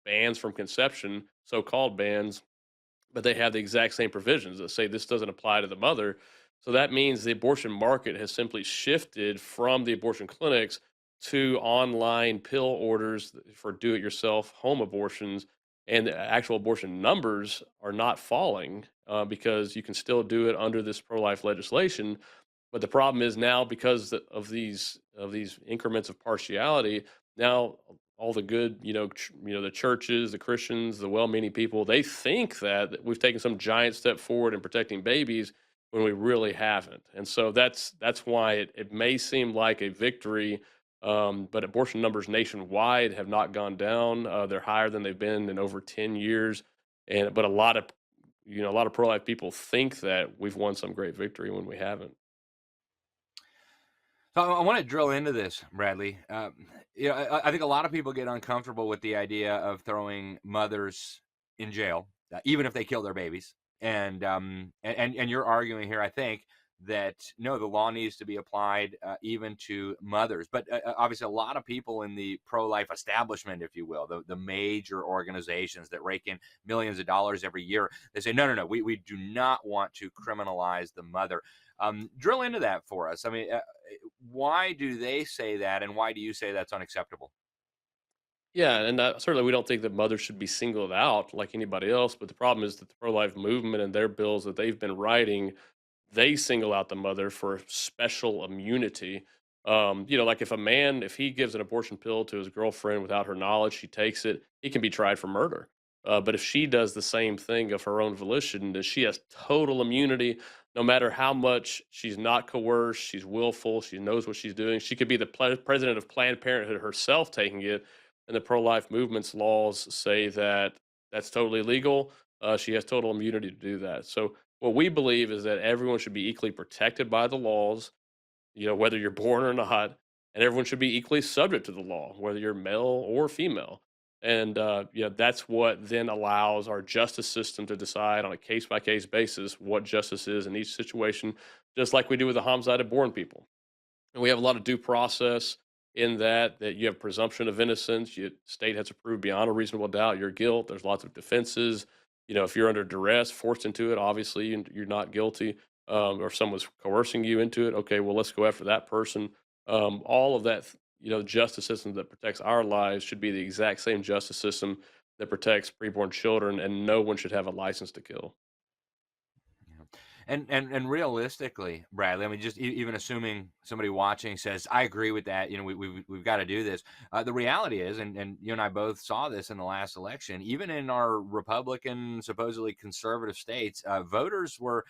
bans from conception, so-called bans, but they have the exact same provisions that say this doesn't apply to the mother. So that means the abortion market has simply shifted from the abortion clinics to online pill orders for do-it-yourself home abortions, and the actual abortion numbers are not falling because you can still do it under this pro-life legislation. But the problem is now, because of these increments of partiality, now all the good, the churches, the Christians, the well-meaning people, they think that we've taken some giant step forward in protecting babies when we really haven't. And so that's why it may seem like a victory, but abortion numbers nationwide have not gone down. They're higher than they've been in over 10 years. But a lot of pro-life people think that we've won some great victory when we haven't. So I want to drill into this, Bradley. I think a lot of people get uncomfortable with the idea of throwing mothers in jail, even if they kill their babies. And you're arguing here, I think, that no, the law needs to be applied even to mothers. But obviously, a lot of people in the pro-life establishment, if you will, the major organizations that rake in millions of dollars every year, they say, no, we do not want to criminalize the mother. Drill into that for us. I mean, why do they say that, and why do you say that's unacceptable? Yeah, and certainly we don't think that mothers should be singled out like anybody else. But the problem is that the pro-life movement and their bills that they've been writing, they single out the mother for special immunity. Like if a man, if he gives an abortion pill to his girlfriend without her knowledge, she takes it, he can be tried for murder. But if she does the same thing of her own volition, then she has total immunity, no matter how much she's not coerced, she's willful, she knows what she's doing. She could be the president of Planned Parenthood herself taking it, and the pro-life movement's laws say that that's totally legal. She has total immunity to do that. So what we believe is that everyone should be equally protected by the laws, whether you're born or not, and everyone should be equally subject to the law, whether you're male or female. And that's what then allows our justice system to decide on a case by case basis what justice is in each situation, just like we do with the homicide of born people. And we have a lot of due process in that you have presumption of innocence. State has to prove beyond a reasonable doubt your guilt. There's lots of defenses. If you're under duress, forced into it, obviously you're not guilty. Or if someone's coercing you into it, okay, well, let's go after that person. All of that, justice system that protects our lives should be the exact same justice system that protects preborn children, and no one should have a license to kill. And realistically, Bradley, I mean, just even assuming somebody watching says, I agree with that, we've got to do this. The reality is, and you and I both saw this in the last election, even in our Republican, supposedly conservative states, voters were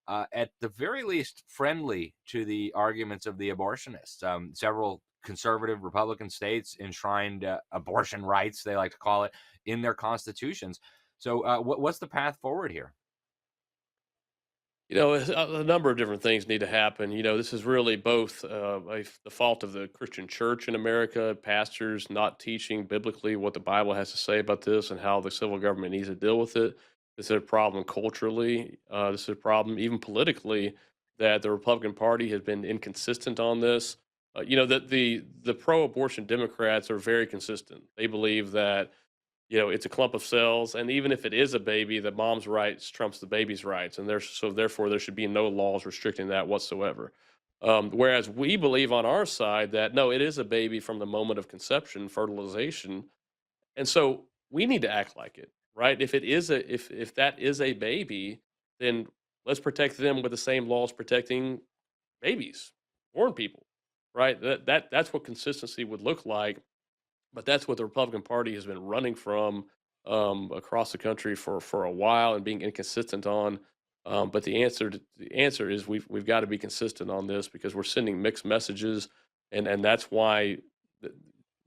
at the very least friendly to the arguments of the abortionists. Several conservative Republican states enshrined abortion rights, they like to call it, in their constitutions. So what's the path forward here? A number of different things need to happen. This is really both the fault of the Christian church in America, pastors not teaching biblically what the Bible has to say about this and how the civil government needs to deal with it. This is a problem culturally. This is a problem even politically, that the Republican Party has been inconsistent on this. That the pro-abortion Democrats are very consistent. They believe that it's a clump of cells, and even if it is a baby, the mom's rights trumps the baby's rights, and therefore there should be no laws restricting that whatsoever. Whereas we believe on our side that no, it is a baby from the moment of conception, fertilization, and so we need to act like it, right? If that is a baby, then let's protect them with the same laws protecting babies, born people, right? That's what consistency would look like. But that's what the Republican Party has been running from across the country for a while and being inconsistent on. But the answer is we've got to be consistent on this, because we're sending mixed messages, and that's why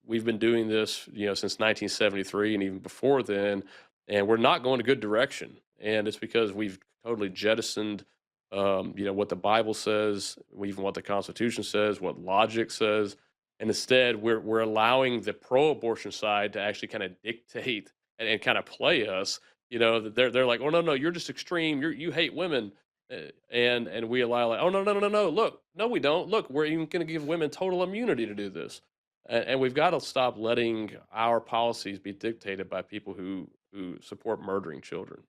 we've been doing this since 1973 and even before then, and we're not going a good direction. And it's because we've totally jettisoned what the Bible says, even what the Constitution says, what logic says. And instead, we're allowing the pro-abortion side to actually kind of dictate and kind of play us. They're like, oh no, you're just extreme. You hate women, and we allow, like, oh no. Look, no, we don't. Look, we're even going to give women total immunity to do this, and we've got to stop letting our policies be dictated by people who support murdering children.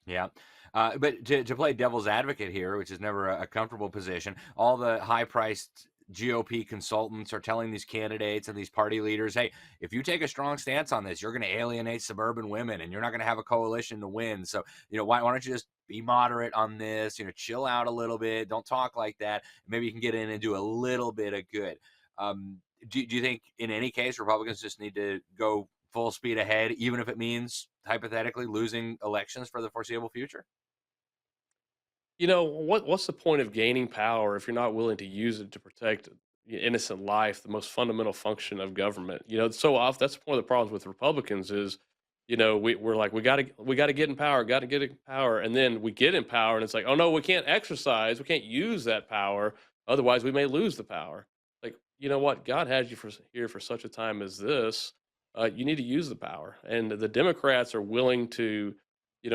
Yeah. But to play devil's advocate here, which is never a comfortable position, all the high-priced GOP consultants are telling these candidates and these party leaders, hey, if you take a strong stance on this, you're going to alienate suburban women and you're not going to have a coalition to win. So, why don't you just be moderate on this, chill out a little bit. Don't talk like that. Maybe you can get in and do a little bit of good. Do you think in any case, Republicans just need to go full speed ahead, even if it means hypothetically losing elections for the foreseeable future? What's the point of gaining power if you're not willing to use it to protect innocent life, the most fundamental function of government? So often that's one of the problems with Republicans is, we're like, we got to get in power, and then we get in power, and it's like, oh no, we can't can't use that power, otherwise we may lose the power. Like, you know what? God has you here for such a time as this. You need to use the power, and the Democrats are willing to,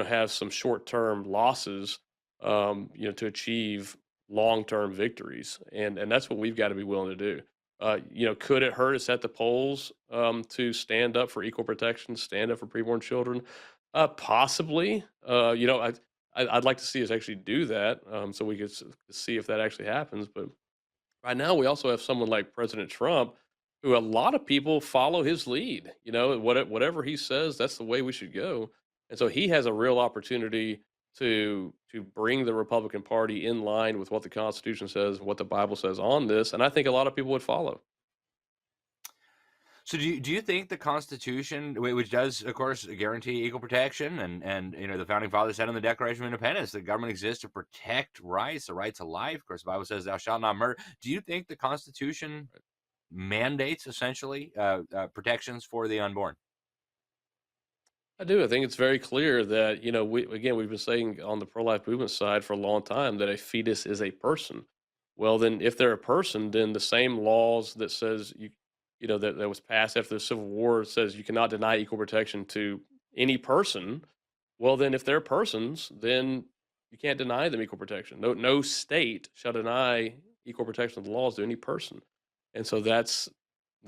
have some short-term losses to achieve long-term victories, and that's what we've got to be willing to do. Could it hurt us at the polls to stand up for equal protection, stand up for preborn children? Possibly. I'd like to see us actually do that, so we could see if that actually happens. But right now, we also have someone like President Trump, who a lot of people follow his lead. Whatever he says, that's the way we should go. And so he has a real opportunity to bring the Republican Party in line with what the Constitution says, what the Bible says on this. And I think a lot of people would follow. So do you think the Constitution, which does, of course, guarantee equal protection, and the founding fathers said in the Declaration of Independence that government exists to protect rights, the right to life. Of course, the Bible says, "Thou shalt not murder." Do you think the Constitution mandates essentially protections for the unborn? I do. I think it's very clear that, we've been saying on the pro-life movement side for a long time that a fetus is a person. Well, then if they're a person, then the same laws that says that was passed after the Civil War says you cannot deny equal protection to any person. Well, then if they're persons, then you can't deny them equal protection. No state shall deny equal protection of the laws to any person. And so that's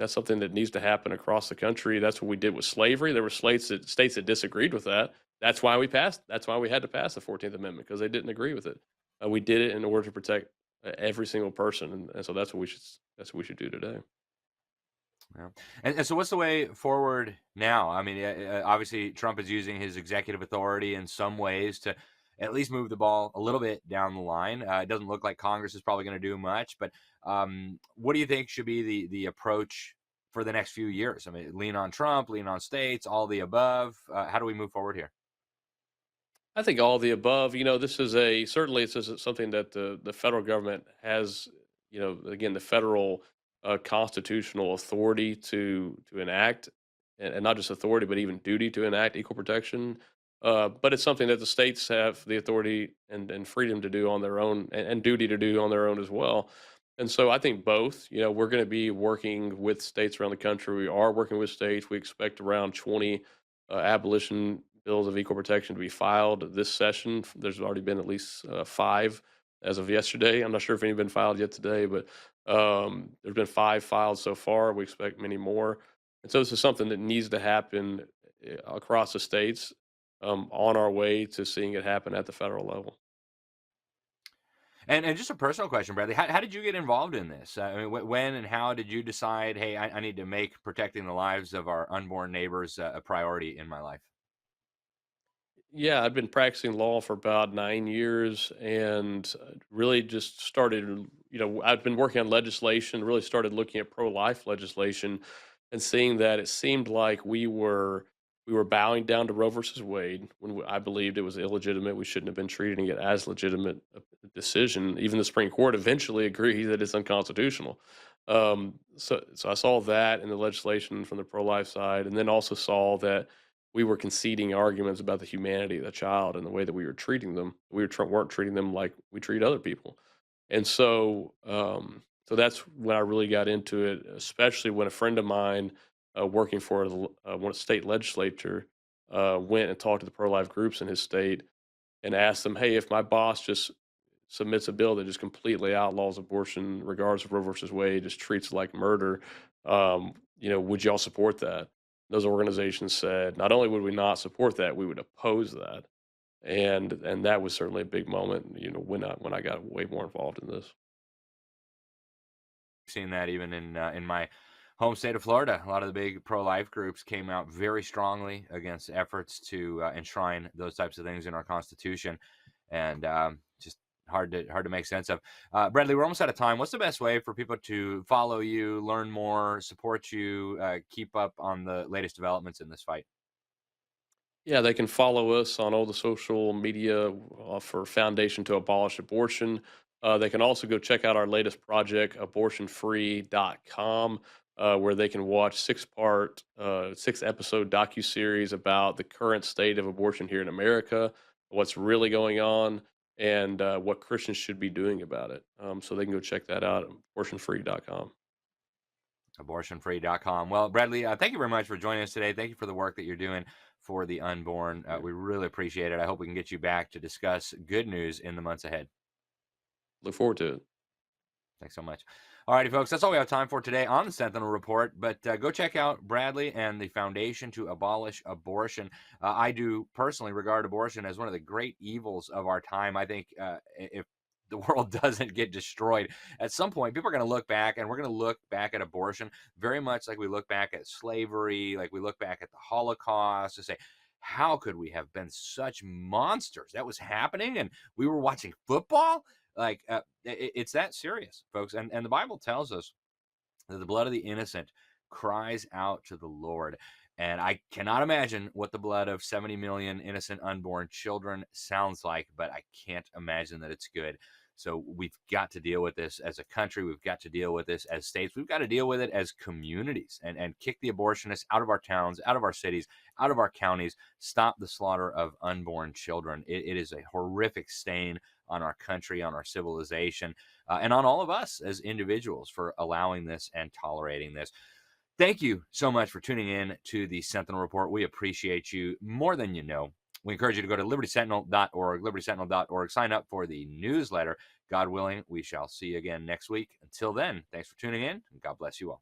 something that needs to happen across the country. That's what we did with slavery. There were states that disagreed with that. That's why we had to pass the 14th Amendment, because they didn't agree with it. We did it in order to protect every single person, and so that's what we should do today. Yeah. And so what's the way forward now? I mean, obviously Trump is using his executive authority in some ways to at least move the ball a little bit down the line. It doesn't look like Congress is probably going to do much, but what do you think should be the approach for the next few years? I mean, lean on Trump, lean on states, all the above. How do we move forward here? I think all the above. This is certainly something that the federal government has. Again, the federal constitutional authority to enact, and not just authority, but even duty to enact equal protection. But it's something that the states have the authority and freedom to do on their own, and duty to do on their own as well. And so I think both. We're going to be working with states around the country. We are working with states. We expect around 20 abolition bills of equal protection to be filed this session. There's already been at least 5 as of yesterday. I'm not sure if any have been filed yet today, but there's been 5 filed so far. We expect many more. And so this is something that needs to happen across the states, on our way to seeing it happen at the federal level. And just a personal question, Bradley, how did you get involved in this? I mean, when and how did you decide, hey, I need to make protecting the lives of our unborn neighbors a priority in my life? Yeah, I've been practicing law for about 9 years, and really just started, I've been working on legislation, really started looking at pro-life legislation and seeing that it seemed like we were bowing down to Roe versus Wade when I believed it was illegitimate. We shouldn't have been treating it as legitimate decision. Even the Supreme Court eventually agreed that it's unconstitutional. So I saw that in the legislation from the pro-life side, and then also saw that we were conceding arguments about the humanity of the child and the way that we were treating them. We weren't treating them like we treat other people. And so that's when I really got into it, especially when a friend of mine working for one state legislature went and talked to the pro-life groups in his state and asked them, hey, if my boss just submits a bill that just completely outlaws abortion, regardless of Roe versus Wade, just treats it like murder, would y'all support that? Those organizations said, not only would we not support that, we would oppose that. And that was certainly a big moment, when I got way more involved in this. Seen that even in my home state of Florida. A lot of the big pro-life groups came out very strongly against efforts to enshrine those types of things in our Constitution, and just hard to make sense of. Bradley, we're almost out of time. What's the best way for people to follow you, learn more, support you, keep up on the latest developments in this fight? Yeah, they can follow us on all the social media for Foundation to Abolish Abortion. They can also go check out our latest project, abortionfree.com, where they can watch 6-episode docuseries about the current state of abortion here in America, what's really going on, and what Christians should be doing about it. So they can go check that out at abortionfree.com. Abortionfree.com. Well, Bradley, thank you very much for joining us today. Thank you for the work that you're doing for the unborn. We really appreciate it. I hope we can get you back to discuss good news in the months ahead. Look forward to it. Thanks so much. All righty, folks, that's all we have time for today on the Sentinel Report. But go check out Bradley and the Foundation to Abolish Abortion. I do personally regard abortion as one of the great evils of our time. I think if the world doesn't get destroyed, at some point, people are going to look back, and we're going to look back at abortion very much like we look back at slavery, like we look back at the Holocaust, to say, how could we have been such monsters? That was happening, and we were watching football? Like, it's that serious, folks. And the Bible tells us that the blood of the innocent cries out to the Lord. And I cannot imagine what the blood of 70 million innocent unborn children sounds like, but I can't imagine that it's good. So we've got to deal with this as a country. We've got to deal with this as states. We've got to deal with it as communities and kick the abortionists out of our towns, out of our cities, out of our counties. Stop the slaughter of unborn children. It is a horrific stain on our country, on our civilization, and on all of us as individuals for allowing this and tolerating this. Thank you so much for tuning in to the Sentinel Report. We appreciate you more than you know. We encourage you to go to libertysentinel.org, libertysentinel.org, sign up for the newsletter. God willing, we shall see you again next week. Until then, thanks for tuning in, and God bless you all.